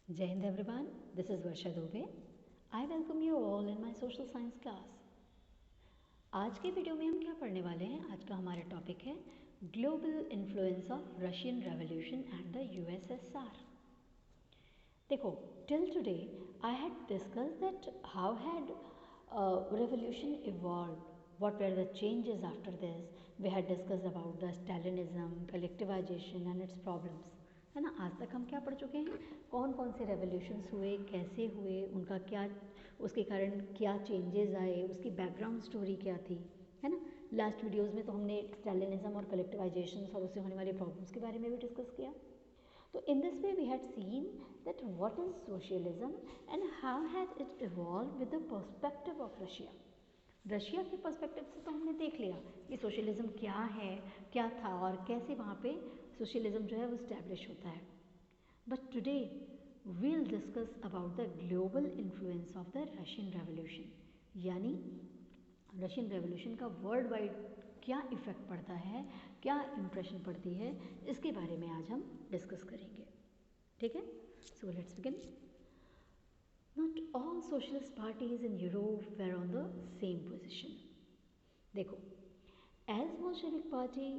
Jai Hind everyone, this is Varsha Dubey. I welcome you all in my social science class. आज के video में हम क्या पढ़ने वाले हैं? आज का हमारा टॉपिक है global influence of Russian revolution and the USSR. देखो, till today I had discussed that how had revolution evolved, what were the changes after this. We had discussed about the Stalinism, collectivization and its problems, है ना. आज तक हम क्या पढ़ चुके हैं? कौन कौन से रेवोल्यूशंस हुए, कैसे हुए, उनका क्या, उसके कारण क्या चेंजेस आए, उसकी बैकग्राउंड स्टोरी क्या थी, है ना. लास्ट वीडियोस में तो हमने स्टैलिनिज्म और कलेक्टिवाइजेशन और उससे होने वाले प्रॉब्लम्स के बारे में भी डिस्कस किया. So in this way we had seen that what is socialism and how has it evolved with the perspective of Russia. Russia के पर्सपेक्टिव से तो हमने देख लिया कि सोशलिज्म क्या है, क्या था और कैसे वहाँ पे सोशलिज्म जो है वो स्टैब्लिश होता है. But today we'll discuss about the global influence of the Russian revolution, यानी रशियन रेवोल्यूशन का वर्ल्ड वाइड क्या इफ़ेक्ट पड़ता है, क्या इम्प्रेशन पड़ती है, इसके बारे में आज हम डिस्कस करेंगे. ठीक है, so let's begin. Not all socialist parties in Europe were on the same position. देखो, एज बोल्शेविक पार्टी,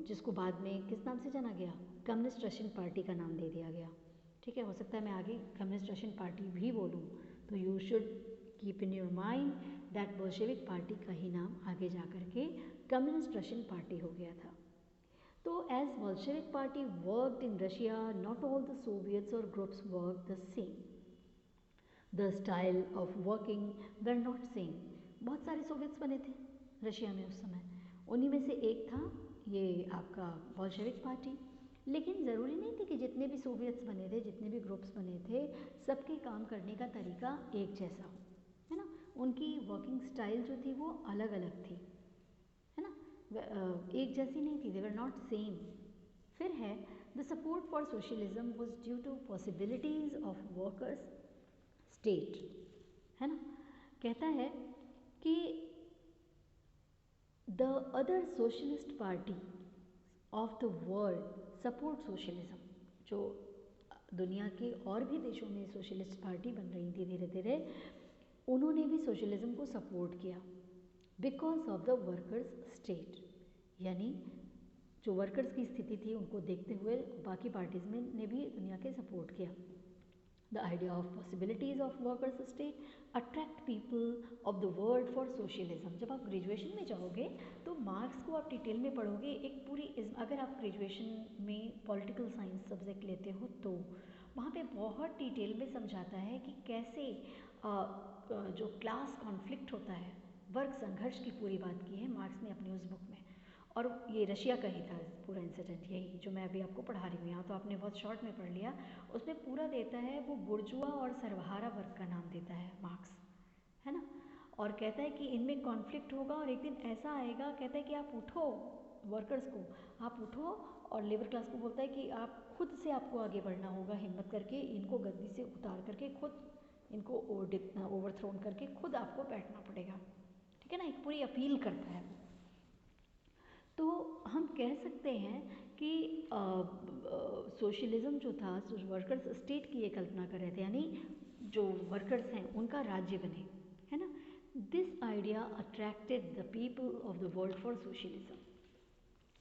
जिसको बाद में किस नाम से जाना गया, कम्युनिस्ट रशियन पार्टी का नाम दे दिया गया. ठीक है, हो सकता है मैं आगे कम्युनिस्ट रशियन पार्टी भी बोलूँ, तो you should keep in your mind that Bolshevik party का ही नाम आगे जा कर के कम्युनिस्ट रशियन पार्टी हो गया था. तो as Bolshevik party worked in Russia, not all the Soviets और groups work the same. The style of working were not same. बहुत सारे सोवियट्स बने थे रशिया में उस समय, उन्हीं में से एक था ये आपका बोल्शेविक पार्टी. लेकिन ज़रूरी नहीं थी कि जितने भी सोवियट्स बने थे, जितने भी ग्रुप्स बने थे, सबके काम करने का तरीका एक जैसा हो, है ना. उनकी वर्किंग स्टाइल जो थी वो अलग अलग थी, है ना, एक जैसी नहीं थी. दे वर नॉट सेम. फिर है the support for socialism was due to possibilities of workers state, है ना. कहता है कि the other socialist party of the world support socialism. जो दुनिया के और भी देशों में सोशलिस्ट पार्टी बन रही थी धीरे धीरे, उन्होंने भी सोशलिज्म को सपोर्ट किया because of the workers state. यानी जो वर्कर्स की स्थिति थी उनको देखते हुए बाकी पार्टीज़ में ने भी दुनिया के सपोर्ट किया. The idea of possibilities of workers state attract people of the world for socialism. जब आप ग्रेजुएशन में जाओगे तो मार्क्स को आप डिटेल में पढ़ोगे. एक पूरी, अगर आप ग्रेजुएशन में पॉलिटिकल साइंस सब्जेक्ट लेते हो तो वहाँ पे बहुत डिटेल में समझाता है कि कैसे जो क्लास कॉन्फ्लिक्ट होता है, वर्ग संघर्ष की पूरी बात की है मार्क्स ने अपनी उस बुक में. और ये रशिया का ही था पूरा इंसिडेंट, यही जो मैं अभी आपको पढ़ा रही हूँ. यहाँ तो आपने बहुत शॉर्ट में पढ़ लिया, उसमें पूरा देता है वो बुर्जुआ और सर्वहारा वर्ग का नाम देता है मार्क्स, है ना. और कहता है कि इनमें कॉन्फ्लिक्ट होगा और एक दिन ऐसा आएगा, कहता है कि आप उठो, वर्कर्स को आप उठो, और लेबर क्लास को बोलता है कि आप खुद से आपको आगे बढ़ना होगा, हिम्मत करके इनको गद्दी से उतार करके खुद इनको ओवरथ्रोन करके खुद आपको बैठना पड़ेगा. ठीक है ना, एक पूरी अपील करता है. तो हम कह सकते हैं कि सोशलिज्म जो था, वर्कर्स स्टेट की ये कल्पना कर रहे थे, यानी जो वर्कर्स हैं उनका राज्य बने, है ना. This idea attracted the people of the world for socialism.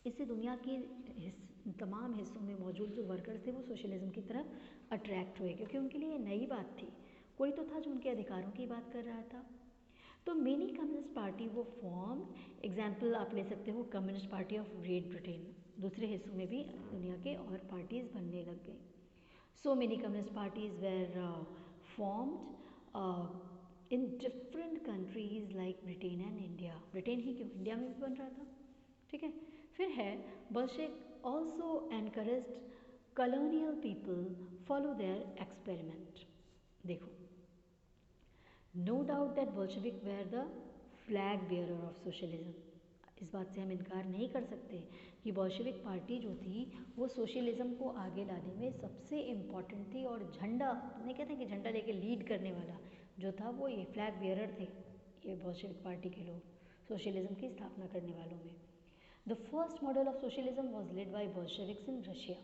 इससे दुनिया के तमाम हिस्सों में मौजूद जो वर्कर्स थे वो सोशलिज्म की तरफ अट्रैक्ट हुए, क्योंकि उनके लिए नई बात थी. कोई तो था जो उनके अधिकारों की बात कर रहा था. तो मेनी कम्युनिस्ट पार्टी वो फॉर्म, एग्जाम्पल आप ले सकते हो communist party of great Britain. दूसरे हिस्सों में भी दुनिया के और पार्टीज़ बनने लग गई. So many communist parties were formed in different countries like Britain and India. Britain ही क्यों, इंडिया में भी बन रहा था. ठीक है. फिर है Bolshevik also encouraged colonial people follow their experiment. देखो, No doubt that Bolshevik were the flag bearer of socialism. इस बात से हम इनकार नहीं कर सकते कि बोल्शेविक पार्टी जो थी वो सोशलिज्म को आगे लाने में सबसे इम्पॉर्टेंट थी. और झंडा, नहीं कहते कि झंडा लेके लीड करने वाला जो था वो ये फ्लैग बेयरर थे, ये बोल्शेविक पार्टी के लोग, सोशलिज्म की स्थापना करने वालों में. The first model of socialism was led by Bolsheviks in Russia.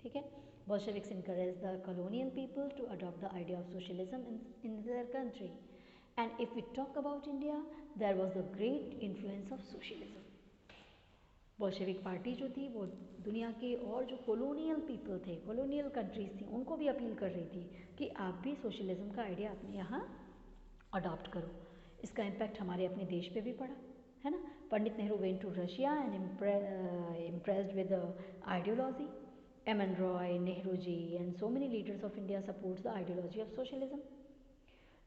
ठीक है. Bolsheviks encouraged the colonial people to adopt the idea of socialism in their country. And if we talk about India, there was the great influence of socialism. Bolshevik party जो थी वो दुनिया के और जो colonial people थे, colonial countries थी, उनको भी अपील कर रही थी कि आप भी सोशलिज्म का आइडिया अपने यहाँ अडॉप्ट करो. इसका इम्पैक्ट हमारे अपने देश पे भी पड़ा, है ना. Pandit Nehru went to Russia and impressed with ideology. M N Roy, Nehru ji and so many leaders of India supports the ideology of socialism.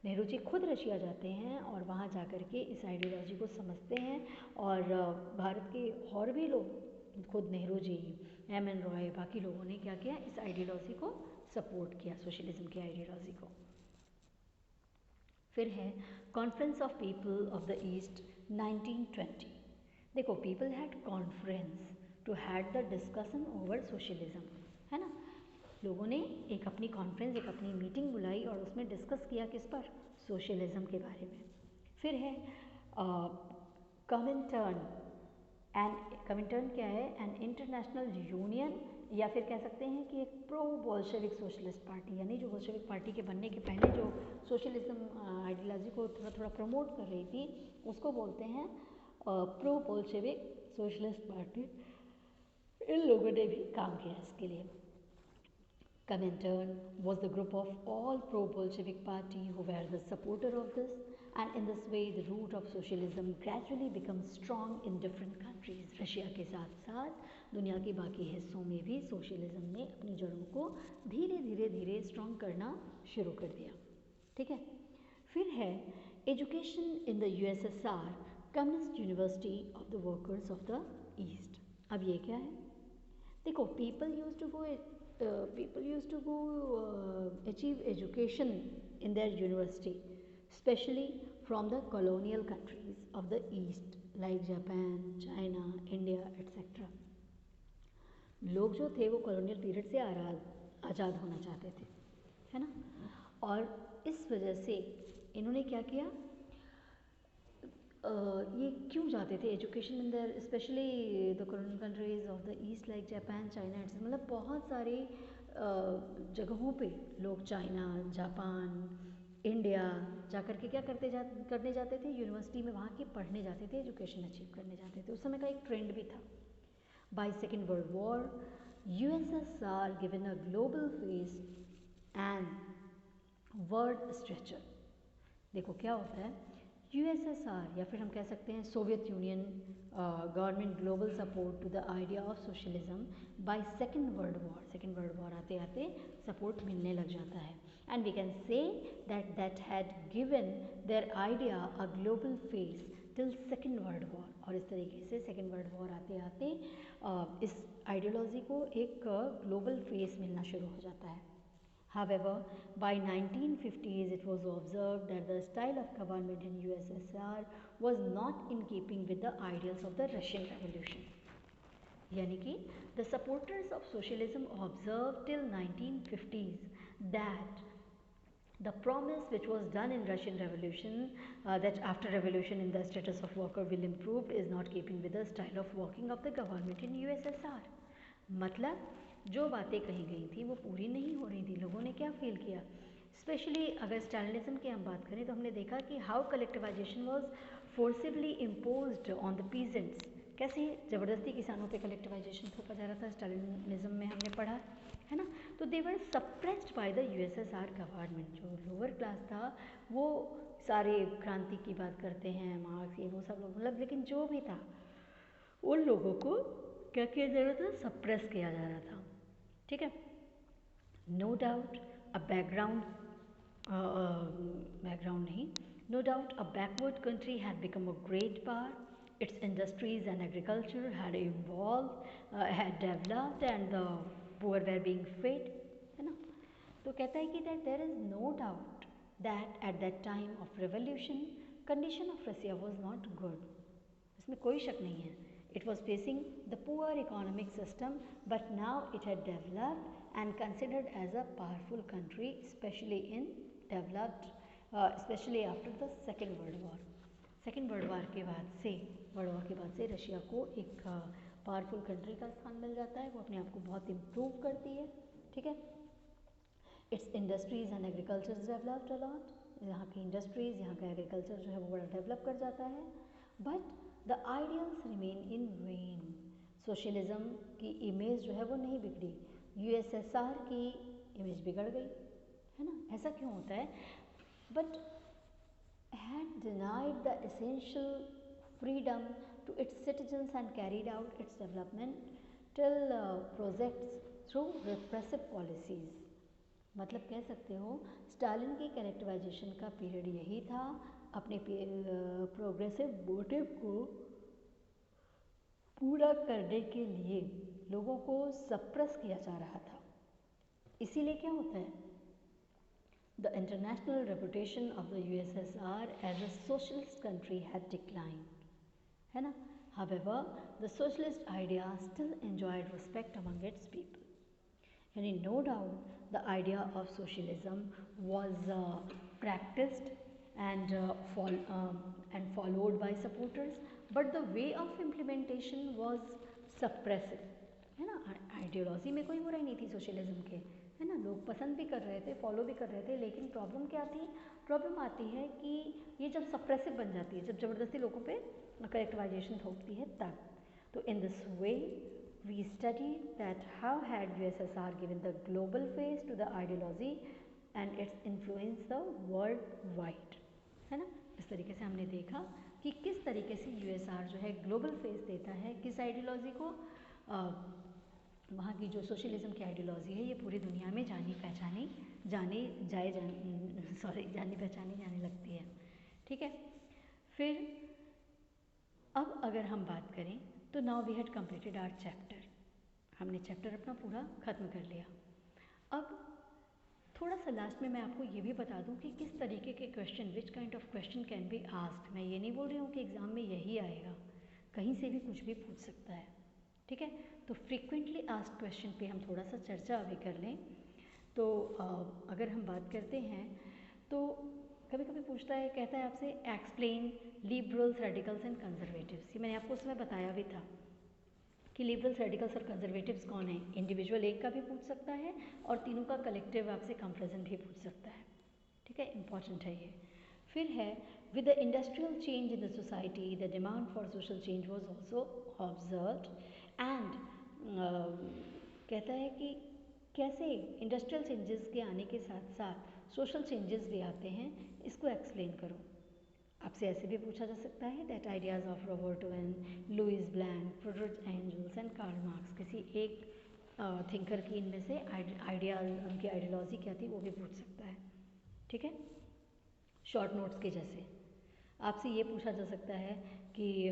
Nehru ji खुद रशिया जाते हैं और वहाँ जा कर के इस आइडियोलॉजी को समझते हैं, और भारत के और भी लोग, खुद नेहरू जी, एमएन रॉय, बाकी लोगों ने क्या किया, इस आइडियोलॉजी को सपोर्ट किया, सोशलिज्म की आइडियोलॉजी को. फिर है conference of people of the East 1920. देखो, people had conference to had the discussion over socialism, है ना. लोगों ने एक अपनी कॉन्फ्रेंस, एक अपनी मीटिंग बुलाई और उसमें डिस्कस किया किस पर, सोशलिज्म के बारे में. फिर है कमिंटर्न. एंड कमिंटर्न क्या है, एन इंटरनेशनल यूनियन, या फिर कह सकते हैं कि एक प्रो बोल्शेविक सोशलिस्ट पार्टी, यानी जो बोल्शेविक पार्टी के बनने के पहले जो सोशलिज्म आइडियोलॉजी को थोड़ा थोड़ा प्रमोट कर रही थी, उसको बोलते हैं प्रो बोल्शेविक सोशलिस्ट पार्टी. इन लोगों ने भी काम किया इसके लिए. Comintern was the group of all pro-Bolshevik party who were the supporter of this, and in this way the root of socialism gradually becomes strong in different countries. Russia के साथ साथ दुनिया के बाकी हिस्सों में भी सोशलिज्म ने अपनी जड़ों को धीरे धीरे धीरे स्ट्रॉन्ग करना शुरू कर दिया. ठीक है. फिर है education in the USSR, communist university of the workers of the east. अब ये क्या है, देखो, people used to go achieve education in their university, especially from the colonial countries of the east like Japan, China, India, etc. लोग जो थे वो colonial period से आज़ाद होना चाहते थे, है ना. और इस वजह से इन्होंने क्या किया, ये क्यों जाते थे education in their, specially the colonial countries of the east like Japan, China, मतलब बहुत सारे जगहों पे लोग चाइना, जापान, इंडिया जा कर के क्या करने जाते थे, यूनिवर्सिटी में वहाँ के पढ़ने जाते थे, एजुकेशन अचीव करने जाते थे. उस समय का एक ट्रेंड भी था. Bye second world war USSR given a global face and world stretcher. देखो क्या होता है, यूएसएसआर या फिर हम कह सकते हैं Soviet union government global support to the idea of socialism by second world war. Second world war आते आते सपोर्ट मिलने लग जाता है, and we can say that had given their idea a global face till second world war. और इस तरीके से सेकेंड वर्ल्ड वॉर आते आते इस आइडियोलॉजी को एक ग्लोबल फेस मिलना शुरू हो जाता है. However, by 1950s, it was observed that the style of government in USSR was not in keeping with the ideals of the Russian Revolution. यानी कि the supporters of socialism observed till 1950s that the promise which was done in Russian Revolution, that after revolution in the status of worker will improve, is not keeping with the style of working of the government in USSR. मतलब जो बातें कही गई थी वो पूरी नहीं हो रही थी. लोगों ने क्या फील किया, स्पेशली अगर स्टालिनिज्म की हम बात करें तो हमने देखा कि how collectivisation was forcibly imposed on the peasants. कैसे ज़बरदस्ती किसानों पे कलेक्टिवाइजेशन थोपा जा रहा था, स्टालिनिज्म में हमने पढ़ा, है ना. तो they were suppressed by the USSR government. जो लोअर क्लास था वो सारे क्रांति की बात करते हैं, मार्क्स, ये वो सब लोग, मतलब लेकिन जो भी था उन लोगों को क्या किया जा रहा था, सप्रेस किया जा रहा था. ठीक है. नो डाउट अ बैकग्राउंड नहीं, no doubt a backward country had become a great power. Its industries and agriculture had evolve, had developed, and the poor were being fed, है ना. तो कहता है कि that there is no doubt that at that time of revolution condition of Russia was not good. इसमें कोई शक नहीं है. It was facing the poor economic system, but now it had developed and considered as a powerful country, especially after the Second World War. Second world war के बाद से Russia को एक पावरफुल कंट्री का स्थान मिल जाता है. वो अपने आप को बहुत इम्प्रूव करती है. ठीक है। Its industries and agriculture developed a lot, यहाँ की इंडस्ट्रीज़, यहाँ का एग्रीकल्चर जो है वो बड़ा डेवलप कर जाता है। But the ideals remain in when, socialism की इमेज जो है वो नहीं बिगड़ी, यूएसएसआर की इमेज बिगड़ गई, है ना। ऐसा क्यों होता है? But had denied the essential freedom to its citizens and carried out its developmental projects through repressive policies। मतलब कह सकते हो स्टालिन की कैरेक्टराइजेशन का पीरियड यही था, अपने प्रोग्रेसिव मोटिव को पूरा करने के लिए लोगों को सप्रेस किया जा रहा था। इसीलिए क्या होता है, the international reputation of the USSR as a socialist country had declined, है ना। However, the socialist idea still enjoyed respect among its people. And no doubt, the idea of socialism was practiced and followed by supporters, but the way of implementation was suppressive, है ना। Ideology में कोई बुराई नहीं थी socialism के, है ना, लोग पसंद भी कर रहे थे, फॉलो भी कर रहे थे, लेकिन प्रॉब्लम क्या थी? प्रॉब्लम आती है कि ये जब सप्रेसिव बन जाती है, जब ज़बरदस्ती लोगों पे करेक्टराइजेशन थोपती है तब। तो in this way we studied that how had USSR given the global face to the ideology and its influence the worldwide, है ना। इस तरीके से हमने देखा कि किस तरीके से यूएसआर जो है ग्लोबल फेस देता है किस आइडियोलॉजी को, वहाँ की जो सोशलिज्म की आइडियोलॉजी है ये पूरी दुनिया में जानी पहचानी जाने लगती है, ठीक है। फिर अब अगर हम बात करें तो now we had completed our chapter, हमने चैप्टर अपना पूरा ख़त्म कर लिया। अब थोड़ा सा लास्ट में मैं आपको ये भी बता दूं कि किस तरीके के question, which kind of question can be asked. मैं ये नहीं बोल रही हूँ कि एग्ज़ाम में यही आएगा, कहीं से भी कुछ भी पूछ सकता है, ठीक है। तो फ्रीक्वेंटली आस्क्ड क्वेश्चन पे हम थोड़ा सा चर्चा अभी कर लें। तो अगर हम बात करते हैं तो कभी कभी पूछता है, कहता है आपसे explain liberals, radicals and conservatives. ये मैंने आपको उसमें बताया भी था कि लिबरल्स, रेडिकल्स और कंजर्वेटिव्स कौन है। इंडिविजुअल एक का भी पूछ सकता है और तीनों का कलेक्टिव आपसे कंपैरिजन भी पूछ सकता है, ठीक है, इंपॉर्टेंट है ये। फिर है with the industrial change in the society the demand for social change was also observed and कहता है कि कैसे इंडस्ट्रियल चेंजेस के आने के साथ साथ सोशल चेंजेस भी आते हैं, इसको एक्सप्लेन करो। आपसे ऐसे भी पूछा जा सकता है that ideas of Robert Owen, Louis Blanc, Frederick Engels and Karl Marx, किसी एक थिंकर की इनमें से आइडियाज, उनकी आइडियोलॉजी क्या थी वो भी पूछ सकता है, ठीक है। शॉर्ट नोट्स के जैसे आपसे ये पूछा जा सकता है कि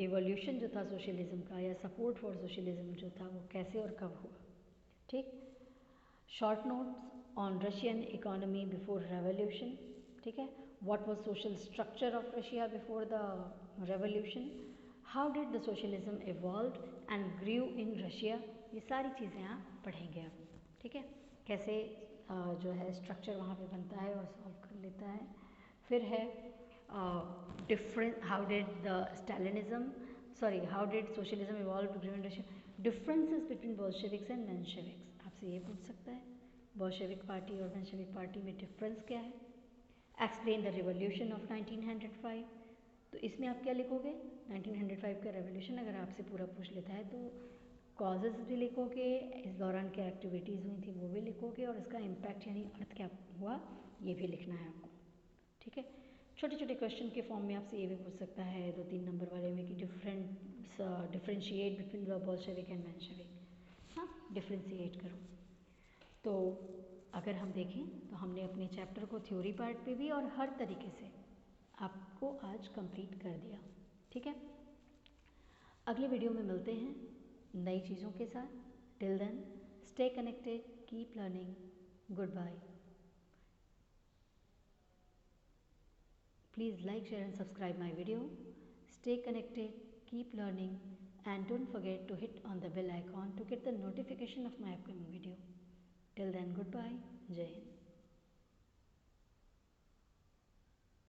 एवोल्यूशन जो था सोशलिज्म का या सपोर्ट फॉर सोशलिज्म जो था वो कैसे और कब हुआ, ठीक। Short notes on Russian economy before revolution, ठीक है। What was social structure of Russia before the revolution, how did the socialism evolve and Guru in Russia, ये सारी चीज़ें आप पढ़ेंगे अब, ठीक है। कैसे जो है स्ट्रक्चर वहाँ पे बनता है और सॉल्व कर लेता है। फिर है different, how did the Stalinism how did socialism evolve to grow in Russia, differences between Bolsheviks and Mensheviks, आपसे ये पूछ सकता है बोल्शेविक पार्टी और मेंशेविक पार्टी में डिफरेंस क्या है। एक्सप्लेन द रिवोल्यूशन ऑफ 1905, तो इसमें आप क्या लिखोगे, 1905 का रेवोल्यूशन अगर आपसे पूरा पूछ लेता है तो कॉजेज़ भी लिखोगे, इस दौरान क्या एक्टिविटीज़ हुई थी वो भी लिखोगे, और इसका इम्पैक्ट यानी अर्थ क्या हुआ ये भी लिखना है आपको, ठीक है। छोटे छोटे क्वेश्चन के फॉर्म में आपसे ये भी पूछ सकता है 2-3 नंबर वाले में कि differentiate between the Bolshevik and Menshevik, हाँ डिफरेंशिएट करो। तो अगर हम देखें तो हमने अपने चैप्टर को थ्योरी पार्ट पे भी और हर तरीके से आपको आज कंप्लीट कर दिया, ठीक है। अगले वीडियो में मिलते हैं नई चीज़ों के साथ। Till then stay connected, keep learning, good bye. Please like, share and subscribe my video. Stay connected, keep learning, and don't forget to hit on the bell icon to get the notification of my upcoming video. Till then, goodbye. Jai Hind.